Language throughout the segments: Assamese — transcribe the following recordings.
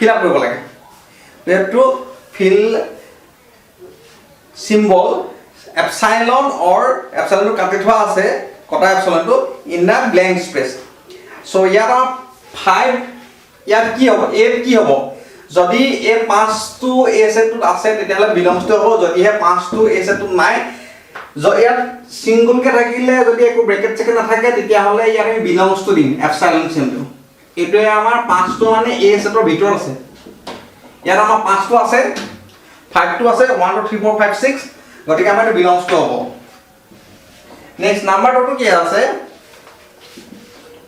fill up কৰিব লাগে we have to fill symbol epsilon or epsilon to কাটি থোৱা আছে কটা epsilon to in the blank space so ইয়াত 5 ইয়াত কি হ'ব a কি হ'ব যদি a 5 টো a সেটত আছে তেতিয়াহলে belongs to হ'ব যদি হে 5 টো a সেটত নাই ইয়াত সিঙ্গল কে থাকিলে যদি একো ব্ৰেকেট চেক নাথাকে তেতিয়াহলে ইয়াত আমি belongs to দিম epsilon চিহ্নটো এটোৱে আমাৰ 5 টো মানে a সেটৰ ভিতৰত আছে ইয়াত আমাৰ 5 টো আছে 5 টো আছে 1 2 3 4 5 6 গতিকে আমাৰ belongs to হ'ব নেক্সট নাম্বাৰ টো কি আছে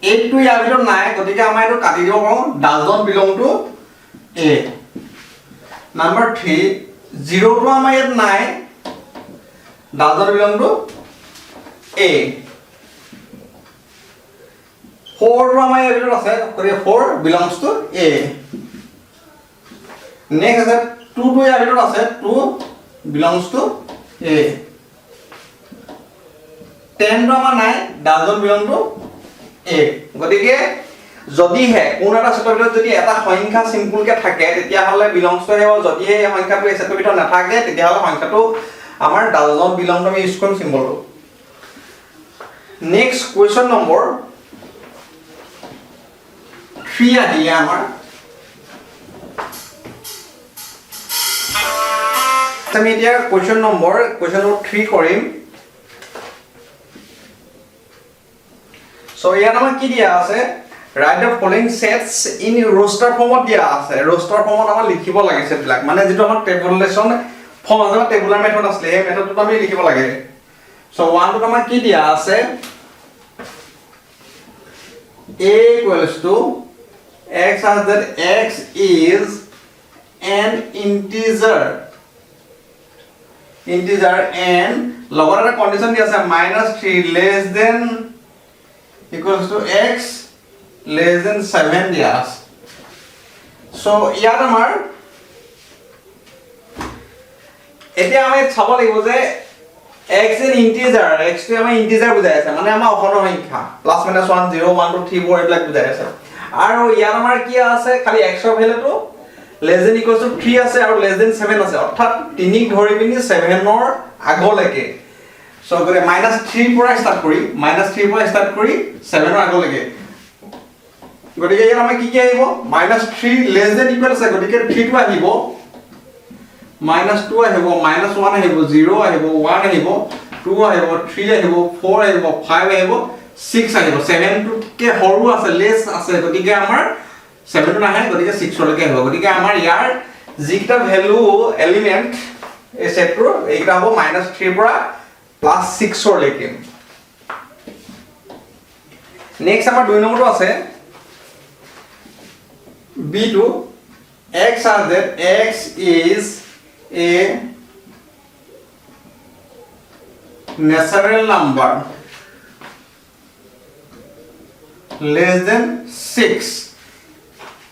8 টো ইয়াৰ ভিতৰত নাই গতিকে আমাৰ এটো কাটি দিব পাৰো does not belong to a number 3 0 টো আমাৰ ইয়াত নাই does not belong to a 4 টো আমাৰ ইয়াৰ ভিতৰত আছে গতিকে 4 belongs to a নেক্সট আছে 2 টো ইয়াৰ ভিতৰত আছে 2 belongs to a 10 টো আমাৰ নাই does not belong to a গতিকে যদি হে কোন এটা সেটৰ ভিতৰত যদি এটা সংখ্যা সিম্পল কে থাকে তেতিয়া হলে belongs to হ'ব যদি হে সংখ্যাটো এই সেটৰ ভিতৰত নাথাকে তেতিয়া হলে সংখ্যাটো আমাৰ does not belong to আমি ইউজ কৰিম সিম্বলটো নেক্সট কোৱেশ্চন নম্বৰ 3 আহিলে আমাৰ আমি এতিয়া কোৱেশ্চন নম্বৰ 3 কৰিম সো ইয়াত আমাৰ কি দিয়া আছে write the following sets in roster format দিয়া আছে roster format আমাৰ লিখিব লাগে সেট বিলাক মানে যেটো আমাৰ টেবুলেশন ফৰ্ম আছে টেবুলাৰ মেথড আছে এই মেথডটো আমি লিখিব লাগে সো 1 টো আমাৰ কি দিয়া আছে a equals to x as that x is an integer and লগৰ এটা কন্ডিশন দিয়া আছে -3 less than equals to x less than 7 দিয়া আছে সো ইয়াত আমাৰ এতিয়া আমি চাব লাগিব যে x an integer x টো আমাৰ integer বুজাই আছে মানে আমাৰ অখণ্ড সংখ্যা প্লাস মাইনাস 1 0 1 2 3 4 এইবিলাক বুজাই আছে আৰু ইয়াত আমাৰ কি আছে খালি x ৰ ভ্যালুটো less than equals to 3 আছে আৰু less than 7 আছে অৰ্থাৎ 3 ক ধৰি পিনি 7 ৰ আগলৈকে সো গৰে -3 পৰা স্টাৰ্ট কৰি 7 ৰ আগলৈকে গতিকে ইয়াত আমাৰ কি আহিব -3 less than equal আছে গতিকে 3 টো আহিব -2 আহিব -1 আহিব 0 আহিব 1 আহিব 2 আহিব 3 আহিব 4 আহিব 5 আহিব 6 আহিব 7 টো কে সৰু আছে লেস আছে গতিকে আমাৰ 7 টো নাহে গতিকে 6 লৈকে আহিব গতিকে আমাৰ ইয়াৰ যিটা ভ্যালু এলিমেন্ট এই সেটৰ এইটা হ'ব -3 পৰা +6 লৈকে নেক্সট আমাৰ 2 নম্বৰটো আছে b2 x as that x is a natural number less than 6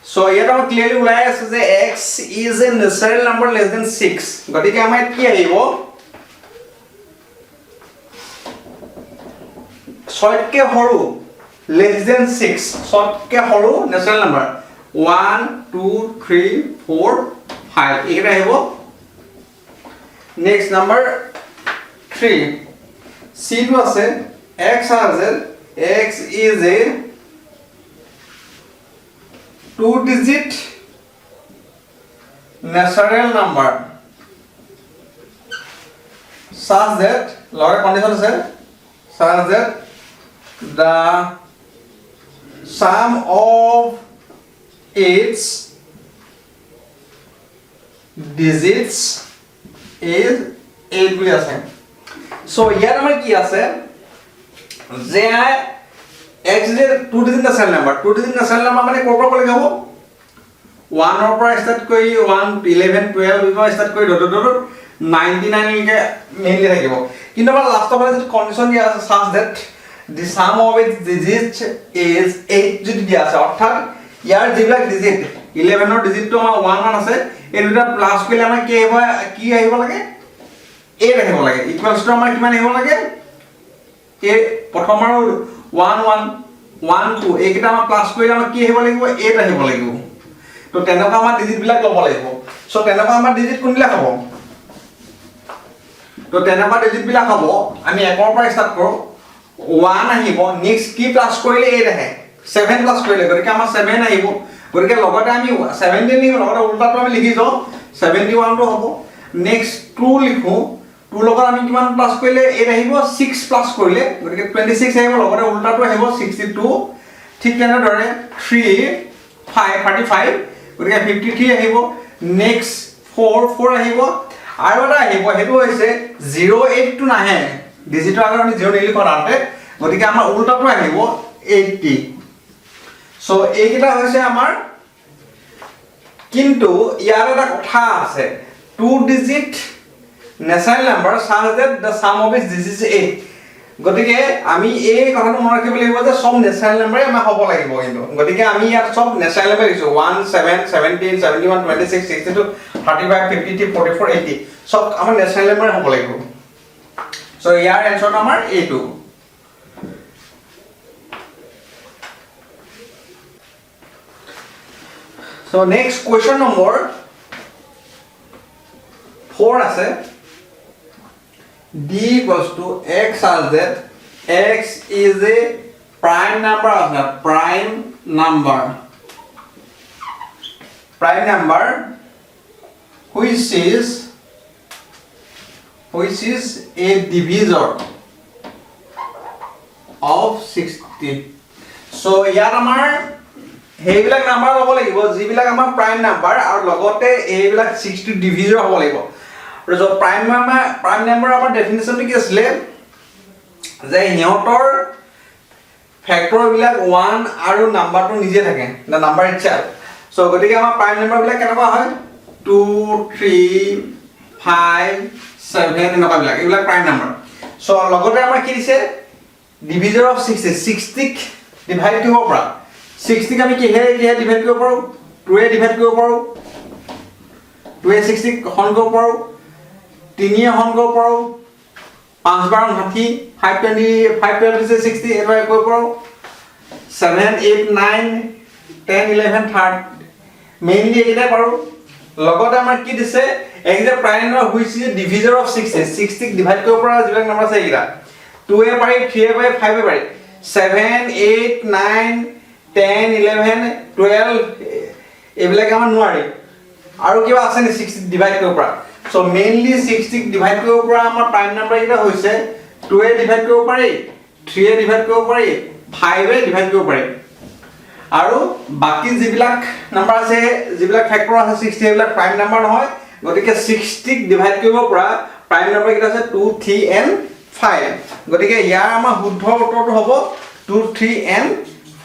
so here our clearly ulai ase je x is a natural number less than 6 gotike amar ki ahibo 6 ke horu less than 6 6 ke horu natural number 1 2 3 4 5 এটা আহিব next number 3 c টো আছে x as x is a 2 digit natural number such that lower condition আছে such that the sum of its digits is 8 বুলি আছে সো ইয়াত আমাৰ কি আছে যে x is a 2 digit natural number মানে কৰপৰা কলে যাব 1 ৰ পৰা স্টাৰ্ট কৰি 1 11 12 পৰা স্টাৰ্ট কৰি ডট 99 লৈকে মেইনলি থাকিব কিন্তু আমাৰ লাষ্টৰ ফালে যে কন্ডিশন দিয়া আছে such that the sum of its digits is 8 যদি দিয়া আছে অৰ্থাৎ ইয়াৰ যিবিলাক ডিজিট 11 ৰ ডিজিটটো আমাৰ 1 আছে এই দুটা প্লাস কৰিলে আমাৰ কি আহিব লাগে 8 আহিব লাগে ইকুৱেলছ টু আমাৰ কিমান আহিব লাগে এ প্ৰথম আৰু 1 1 1 2 এইকেইটা আমাৰ প্লাস কৰিলে আমাৰ কি আহিব লাগিব 8 আহিব লাগিব তো তেনেকুৱা আমাৰ ডিজিট বিলাক ল'ব লাগিব সো তেনেকুৱা আমাৰ ডিজিট কোনবিলাক হ'ব তো তেনেকুৱা ডিজিট বিলাক হ'ব আমি 1 ৰ পৰা স্টাৰ্ট কৰো 1 আহিব নেক্সট কি প্লাস কৰিলে 8 আহে 7 প্লাস কৰিলে গতিকে আমাৰ 7 আহিব গতিকে লগতে আমি 17 লিখো লগতে উল্টাটো আমি লিখি যাও 71 টো হ'ব নেক্সট 2 লিখো 2 লগত আমি কিমান প্লাস কৰিলে 8 আহিব 6 প্লাস কৰিলে গতিকে 26 আহিব লগতে উল্টাটো আহিব 62 ঠিক তেনেদৰে 3 5 35 গতিকে 53 আহিব নেক্সট 4 আহিব আৰু এটা আহিব হেতু হৈছে 08 টো নাহে ডিজিটৰ আগত আমি 0 নিলিখো তাতে গতিকে আমাৰ উল্টাটো আহিব 80 সো এইকেইটা হৈছে আমাৰ কিন্তু ইয়াৰ এটা কথা আছে 2 digit natural number such that the sum of its digits is 8 গতিকে আমি এই কথাটো মনত ৰাখিব লাগিব যে সব ন্যাচাৰাল নাম্বাৰে আমাৰ হ'ব লাগিব কিন্তু গতিকে আমি ইয়াত সব ন্যাচাৰাল নাম্বাৰ লিখছো 1 7 17 71 26 62 35 53 44 80 সব আমাৰ ন্যাচাৰাল নাম্বাৰ হ'ব লাগিব সো ইয়াৰ এনসাৰটো আমাৰ এইটো So next question number 4 আছে d equals to x such that x is a prime number which is a divisor of 60 so ইয়াত আমাৰ হেইবিলাক নাম্বাৰ হ'ব লাগিব যিবিলাক আমাৰ প্ৰাইম নাম্বাৰ আৰু লগতে এইবিলাক 60 ডিভিজৰ হ'ব লাগিব আৰু যে প্ৰাইম নাম্বাৰ আমাৰ ডেফিনিশনটো কি আছিল যে হিয়তৰ ফ্যাক্টৰ বিলাক 1 আৰু নাম্বাৰটো নিজে থাকে না নাম্বাৰ ইটসেলফ সো গতিকে আমাৰ প্ৰাইম নাম্বাৰ বিলাক কেনেকুৱা হয় 2 3 5 7 এনেকুৱা বিলাক এইবিলাক প্ৰাইম নাম্বাৰ সো লগতে আমাৰ কি দিছে ডিভিজৰ অফ 60 ক ডিভাইড কৰিব পৰা 60 ক আমি কিহেৰে ডিভাইড কৰিব পাৰো 2 এ ডিভাইড কৰিব পাৰো 2 এ 60 হৰণ কৰিব পাৰো 3 এ হৰণ কৰিব পাৰো 5 বাৰ 60 5 12 60 এটো কৰিব পাৰো 7 8 9 10 11 30 মেইনলি এটা পাৰো লগতে আমাৰ কি দিছে এক যে prime number which is divisor of 60 ক ডিভাইড কৰিব পৰা যিবিলাক নাম্বাৰ আছে এইটা 2 এ পাৰি 3 এ পাৰি 5 এ পাৰি 7 8 9 10 11 12 এইবিলাক আমাৰ নোৱাৰি আৰু কিবা আছে নি 60 ডিভাইড কৰিব পৰা সো মেইনলি 60 ডিভাইড কৰিব পৰা আমাৰ প্ৰাইম নাম্বাৰ এটা হৈছে 2 এ ডিভাইড কৰিব পাৰি 3 এ ডিভাইড কৰিব পাৰি 5 এ ডিভাইড কৰিব পাৰি আৰু বাকি যিবিলাক নাম্বাৰ আছে যিবিলাক ফ্যাক্টৰ আছে 60 এইবিলাক প্ৰাইম নাম্বাৰ নহয় গতিকে 60 ক ডিভাইড কৰিব পৰা প্ৰাইম নাম্বাৰ কিটা আছে 2 3 and 5 গতিকে ইয়াৰ আমাৰ শুদ্ধ উত্তৰটো হ'ব 2 3 and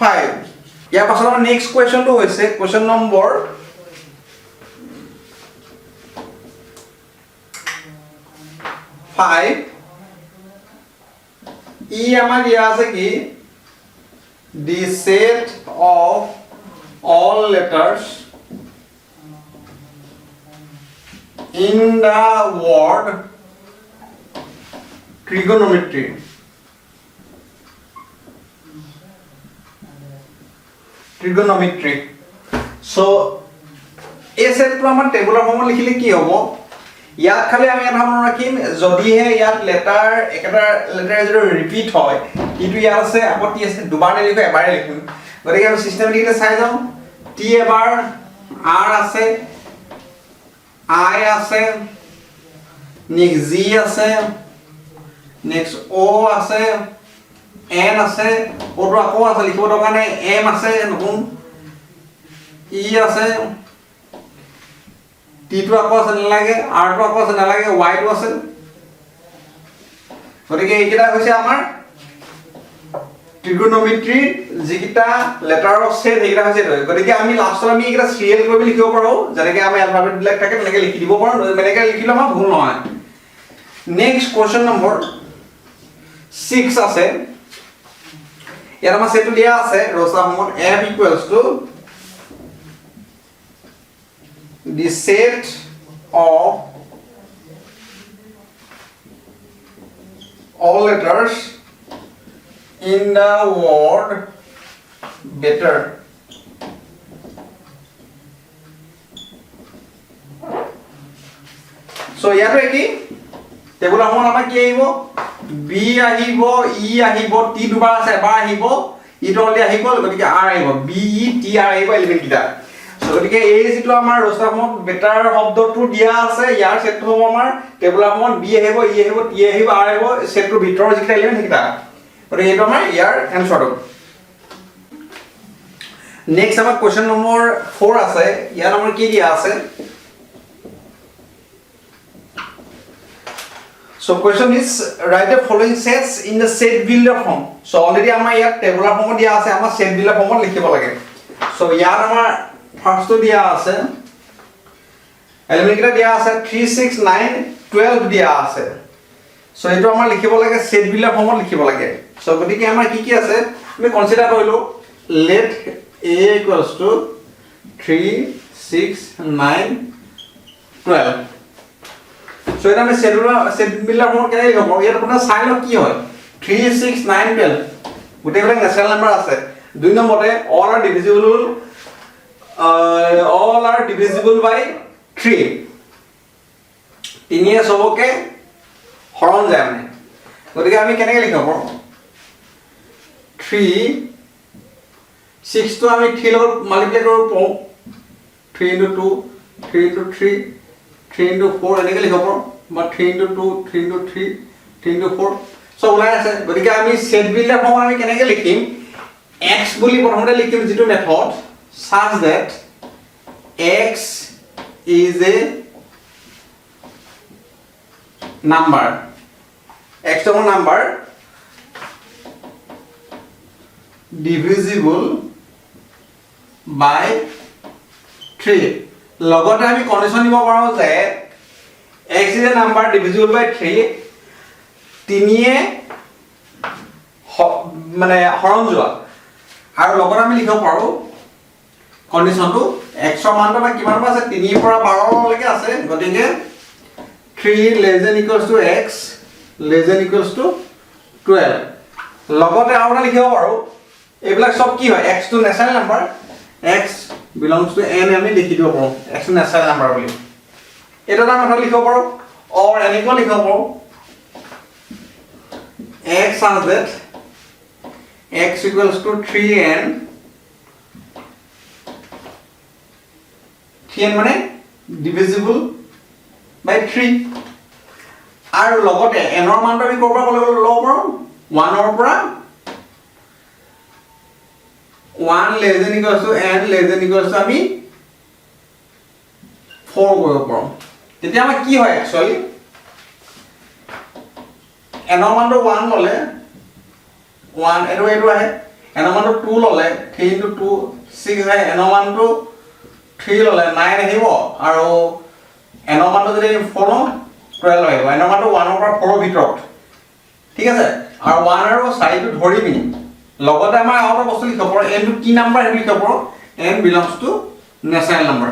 5 ইয়াৰ পাছত আমাৰ নেক্সট কোৱেশ্চনটো হৈছে কোৱেশ্চন নম্বৰ 5 ই আমাৰ দিয়া আছে কি the set of all letters in the word trigonometry so এই সেটটো আমাৰ টেবুলৰ ফৰ্মত লিখিলে কি হ'ব ইয়াত খালি আমি এটা মনত ৰাখিম যদিহে ইয়াত লেটাৰ একটা লেটাৰ যদি ৰিপিট হয় ইটো ইয়াত আছে আপত্তি আছে দুবাৰ নিলিখো এবাৰে লিখিম গতিকে আমি সিস্টেমেটিকলি চাই যাও টি এবাৰ আৰ আছে আই আছে নেক্সট জি আছে নেক্সট ও আছে এন আছে ওটো আকৌ আছে লিখিব দৰকাৰ নাই এম আছে নতুন ই আছে টি টো আকৌ আছে নালাগে আৰ টো আকৌ আছে নালাগে ওয়াই টো আছে গতিকে এইকেইটা হৈছে আমাৰ ট্ৰিগোনোমেট্ৰি যিকিটা লেটাৰ অফ সেট এইকেইটা হৈছে গতিকে আমি লাষ্টত আমি এইকেইটা সিৰিয়েল কৰি লিখিব পাৰো যেনেকৈ আমি এলফাবেট বিলাক থাকে তেনেকৈ লিখি দিব পাৰো এনেকৈ লিখিলে আমাৰ ভুল নহয় নেক্সট কোৱেশ্চন নম্বৰ 6 আছে ইয়াত আমাৰ সেটটো দিয়া আছে ৰসা ফৰ্মত f equals to the set of all letters in the word better so ইয়াতো কি টেবুলাৰ ফৰ্মত আমাৰ কি আহিব বি আহিব ই আহিব টি দুবাৰ আছে এবাৰ আহিব ইটো অলৰেডি আহি গ'ল গতিকে আৰ আহিব বি ই টি আৰ আহিব এলিমেন্ট কিটা সো গতিকে এই যেটো আমাৰ ৰস্তা ফৰ্মত বেটাৰ শব্দটো দিয়া আছে ইয়াৰ সেটটো হ'ব আমাৰ টেবুলাৰ ফৰ্মত বি আহিব ই আহিব টি আহিব আৰ আহিব সেটটোৰ ভিতৰৰ যিটা এলিমেন্ট কিটা গতিকে এইটো আমাৰ ইয়াৰ এনসাৰটো নেক্সট আমাৰ কোৱেশ্চন নম্বৰ 4 আছে ইয়াৰ নম্বৰ কি দিয়া আছে So question is write the following sets in the set builder form. So already আমাৰ ইয়াত টেবুলাৰ ফৰ্মত দিয়া আছে আমাৰ set builder ফৰ্মত লিখিব লাগে so ইয়াত আমাৰ ফাৰ্স্ট টো দিয়া আছে এলিমেন্ট কেইটা দিয়া আছে 3 6 9 12 দিয়া আছে so এইটো আমাৰ লিখিব লাগে set builder ফৰ্মত লিখিব লাগে so গতিকে আমাৰ কি আছে আমি কনসিডাৰ কৰিলো let a equals to 3 6 9 12 So এটা আমি সেট বিল্ডাৰ ফৰ্মত কেনে লিখব ইয়াত আপোনাৰ চাই লওক কি হয় 3 6 9 12 গোটেইবিলাক ন্যাচাৰাল নাম্বাৰ আছে দুই নম্বৰতে all are divisible by 3 তিনিয়ে সবকে হৰণ যায় মানে গতিকে আমি কেনেকৈ লিখব 3 6 টো আমি 3 লগত মাল্টিপ্লাই কৰিব পাওঁ 3 into 2 3 into 3 3 into 4 এনেকৈ লিখব পাৰোঁ বা 3 into 2 3 into 3 3 into 4 সব ওলাই আছে গতিকে আমি সেট বিল্ডাৰ ফৰ্মত আমি কেনেকৈ লিখিম x বুলি প্ৰথমতে লিখিম যেটো method such that x is a number x is a number divisible by 3 লগতে আমি কন্ডিশন দিব পাৰো যে x is a number divisible by 3 তিনিয়ে মানে হৰণ যোৱা আৰু লগত আমি লিখিব পাৰো কন্ডিশনটো x ৰ মানটো বা কিমান আছে 3 পৰা 12 লৈকে আছে গতিকে 3 less than equals to x less than equals to 12 লগতে আৰু এটা লিখিব পাৰো এইবিলাক সব কি হয় x টো ন্যাচাৰাল number x belongs to n আমি লিখি দিব পাৰো x ন্যাচাৰাল নাম্বাৰ বুলি এটা মেথড লিখিব পাৰো or এনেকুৱা লিখিব পাৰো x such that x equals to 3n মানে divisible by 3 আৰু লগতে n ৰ মানটো আমি কৰবা ক'লে লব পাৰো 1 ৰ পৰা 1 less than equals to n less than equals to আমি 4 কৰিব পাৰো তেতিয়া আমাৰ কি হয় একচুয়ালি n ৰ মানটো 1 ললে 1 এটো আহে n ৰ মানটো 2 ললে 3 into 2 6 আহে n ৰ মানটো 3 ললে 9 আহিব আৰু n ৰ মানটো যদি 4 ল 12 আহিব n ৰ মানটো 1 ৰ পৰা 4 ৰ ভিতৰত ঠিক আছে আৰু 1 আৰু 4 টো ধৰি পিনি লগতে আমাৰ আৰু এটা বস্তু লিখিব পাৰো n টো কি নাম্বাৰ হেবি লিখিব পাৰো n belongs to natural number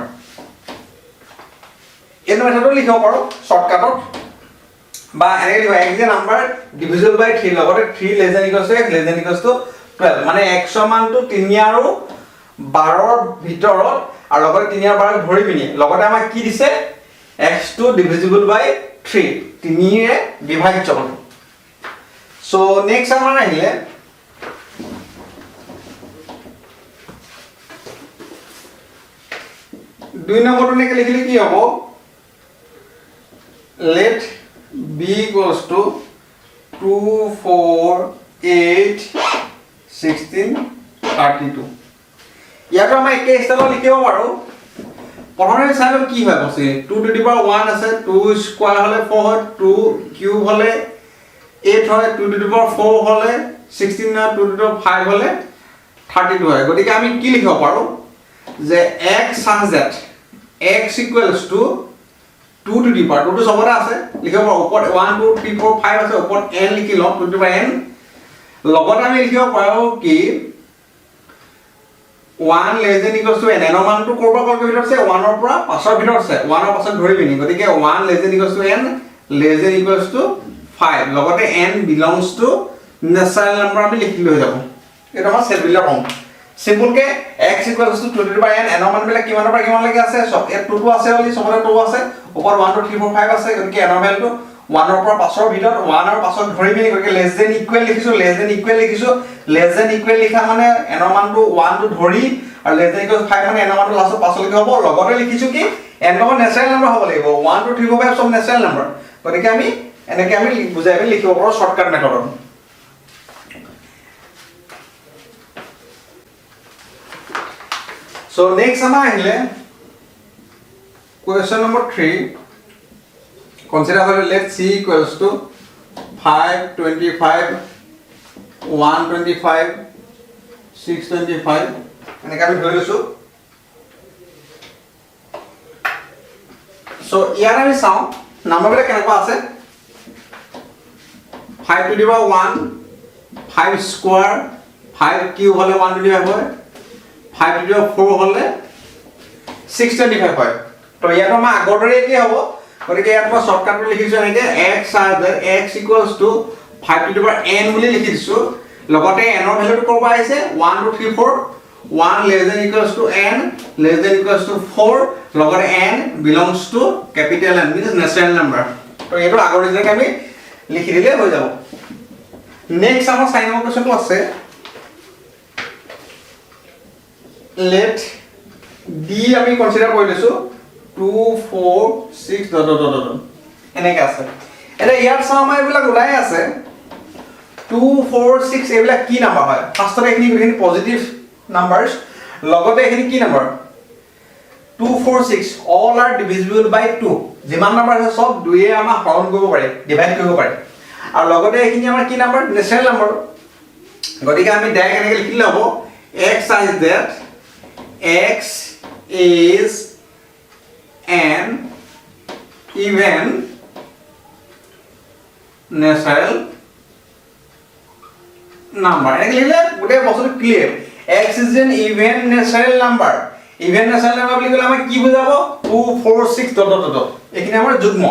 এই মেথডটো লিখিব পাৰো শৰ্টকাটত বা এনে লিখিব x যে নাম্বাৰ divisible by 3 লগতে 3 less than equals to x less than equals to 12 মানে x ৰ মানটো 3 আৰু 12 ৰ ভিতৰত আৰু লগতে 3 আৰু 12 ধৰি পিনি লগতে আমাক কি দিছে x টো divisible by 3 3 এ বিভাজ্য সো নেক্সট আমাৰ আহিলে দুই নম্বৰটো নেকি লিখিলে কি হ'ব let b equals to 2 4 8 16 32 ইয়াটো আমি একে ষ্টাইলত লিখিব পাৰো প্ৰথমে চাইলো কি হয় বসে 2 to the power 1 আছে 2 স্কয়াৰ হলে 4 হয় 2 কিউব হলে 8 হয় 2 to the power 4 হলে 16 না 2 to the power 5 হলে 32 হয় গতিকে আমি কি লিখিব পাৰো যে x such that x equals to 2 to the power 2 to সবৰে আছে লিখিব পাৰো ওপৰত 1 2 3 4 5 আছে ওপৰত n লিখি লম 2 to the power n লগত আমি লিখিব পাৰো কি 1 less than equals to n n ৰ মানটো কৰবা কৰকে ভিতৰত আছে 1 ৰ পৰা 5 ৰ ভিতৰত আছে 1 ৰ পাছত ধৰি বিনি গতিকে 1 less than equals to n less than equals to 5 লগতে n belongs to natural number আমি লিখি লৈ যাব এটা আমাৰ set builder form সিম্পলকে x = 2 to the power n এনৰ মানবিলাক কিমানৰ পৰা কিমানলৈকে আছে সব ইয়াত 2 আছে বুলি সবতে 2 আছে ওপৰ 1 2 3 4 5 আছে গতিকে এনৰ ভ্যালুটো 1 ৰ পৰা 5 ৰ ভিতৰত 1 আৰু 5 ক ধৰি মেলি গতিকে লেছ দেন ইকুৱেল লিখিছো লেছ দেন ইকুৱেল লিখা মানে এনৰ মানটো 1 টো ধৰি আৰু লেছ দেন ইকুৱেল 5 মানে এনৰ মানটো লাষ্টত 5 লৈকে হ'ব লগতে লিখিছো কি n নম্বৰ নেচাৰেল নম্বৰ হ'ব লাগিব 1 2 3 4 5 সব নেচাৰেল নম্বৰ গতিকে আমি এনেকৈ আমি বুজাই মেলি লিখিব পাৰো শৰ্টকাট মেথডত So next আমাৰ আহিলে question number 3 consider let c equals to 5 25 125 625 এনেকৈ আমি ধৰি লৈছো so ইয়াত আমি চাও নম্বৰবিলাক কেনেকুৱা আছে 5 to the power 1 5 square 5 cube হলে 1 to the power 5 to the power 4 হলে 625 হয় তো ইয়াত আমাৰ আগৰদৰে কি হ'ব গতিকে ইয়াত মই শৰ্টকাটটো লিখিছো এনেকৈ x = 5 to the power n বুলি লিখি দিছো লগতে n ৰ ভ্যালুটো কৰবা আহিছে 1 2 3 4 1 less than equals to n less than equals to 4 লগতে n belongs to capital N means natural number তো এটো আগৰ যেনেকৈ আমি লিখি দিলে হৈ যাব নেক্সট আমাৰ 6 নম্বৰ কোৱেশ্চনটো আছে let d আমি কনসিডাৰ কৰি লৈছো 2 4 6 ডট ডট ডট এনেকৈ আছে এটা ইয়াত চাও আমাৰ এইবিলাক ওলাই আছে 2 4 6 এইবিলাক কি নাম্বাৰ হয় ফাৰ্ষ্টতে এইখিনি পজিটিভ নাম্বাৰছ লগতে এইখিনি কি number 2 4 6 all are divisible by 2 যিমান নাম্বাৰ আছে সব দুইয়ে আমাৰ হৰণ কৰিব পাৰে ডিভাইড কৰিব পাৰে আৰু লগতে এইখিনি আমাৰ কি নাম্বাৰ নেচাৰেল নাম্বাৰ গতিকে আমি ডাইৰেক্ট এনেকৈ লিখিলে হ'ব x is that x is an even natural number এনেকৈ লিখিলে গোটেই বস্তুটো clear x is an even natural number even natural number বুলি ক'লে আমাৰ কি বুজাব 2 4 6 ডট ডট ডট এইখিনি আমাৰ যুগ্ম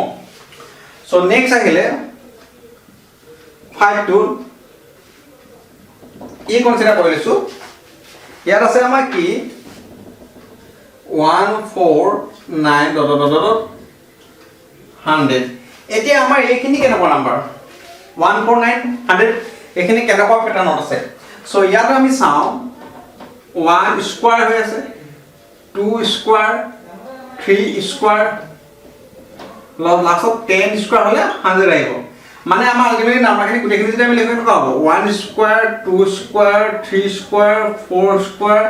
সো নেক্সট আহিলে 5 to ই কনসিডাৰ কৰি লৈছো ইয়াত আছে আমাৰ কি 149 ডট ডট ডট 100 এতিয়া আমাৰ এইখিনি কেনেকুৱা নাম্বাৰ 149 100 এইখিনি কেনেকুৱা প্যাটাৰ্নত আছে সো ইয়াত আমি চাও 1 স্কয়াৰ হৈ আছে 2 স্কয়াৰ 3 স্কয়াৰ লাষ্টত 10 স্কয়াৰ হলে 100 আহিব মানে আমাৰ আলটিমেটলি নাম্বাৰখিনি গুটেখিনি যদি আমি লিখো কেনেকুৱা হ'ব 1 square 2 square 3 square 4 square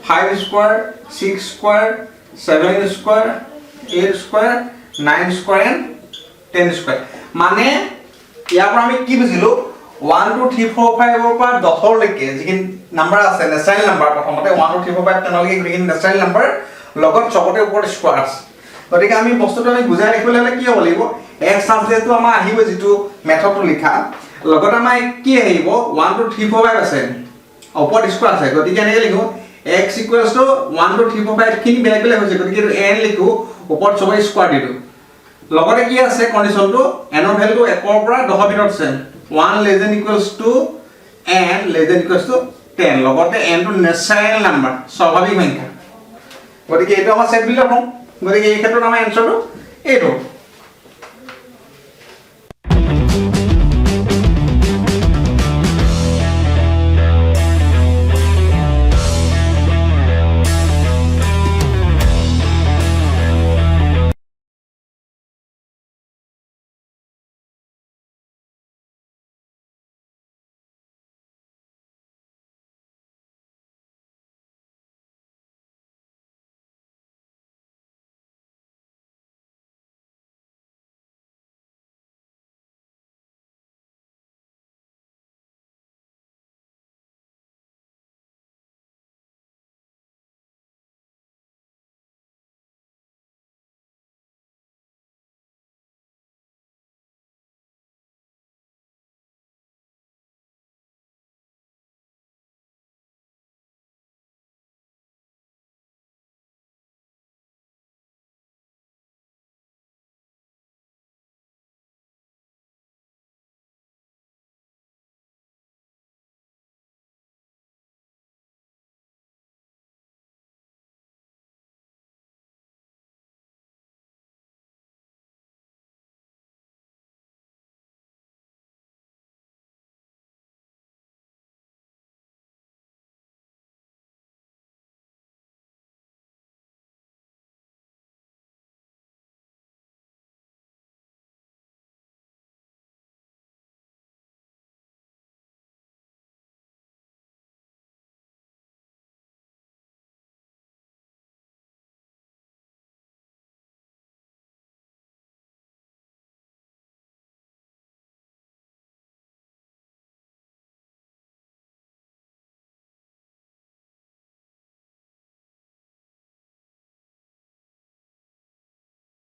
5 square 6 square 7 square 8 square 9 square and 10 square মানে ইয়াৰ পৰা আমি কি বুজিলো 1 2 3 4 5 ৰ পৰা 10 লৈকে যিখিনি নাম্বাৰ আছে নেচাৰেল নাম্বাৰ প্ৰথমতে 1 2 3 4 5 10 লৈকে যিখিনি নেচাৰেল নাম্বাৰ লগত চবতে ওপৰত স্কয়াৰ আছে গতিকে আমি বস্তুটো আমি বুজাই লিখিবলৈ হলে কি হ'ব লাগিব x ট্ৰান্সলেটটো আমাৰ আহিব যেটো মেথডটো লিখা লগত আমাৰ কি আহিব 1 2 3 4 5 আছে ওপৰত স্কয়াৰ আছে গতিকে এনেকৈ লিখো x = 1 2 3 4 5 খিনি বেলেগ বেলেগ হৈছে গতিকে n লিখো ওপৰত সবই স্কয়াৰ দিলো লগতে কি আছে কন্ডিশনটো n ৰ ভ্যালু 1 ৰ পৰা 10 ৰ ভিতৰত আছে 1 less than equals to n less than equals to 10 লগতে n টো নেচাৰেল নাম্বাৰ স্বাভাৱিক সংখ্যা গতিকে এইটো আমাৰ সেট বুলি লওঁ গতিকে এই ক্ষেত্ৰত আমাৰ এনসাৰটো এইটো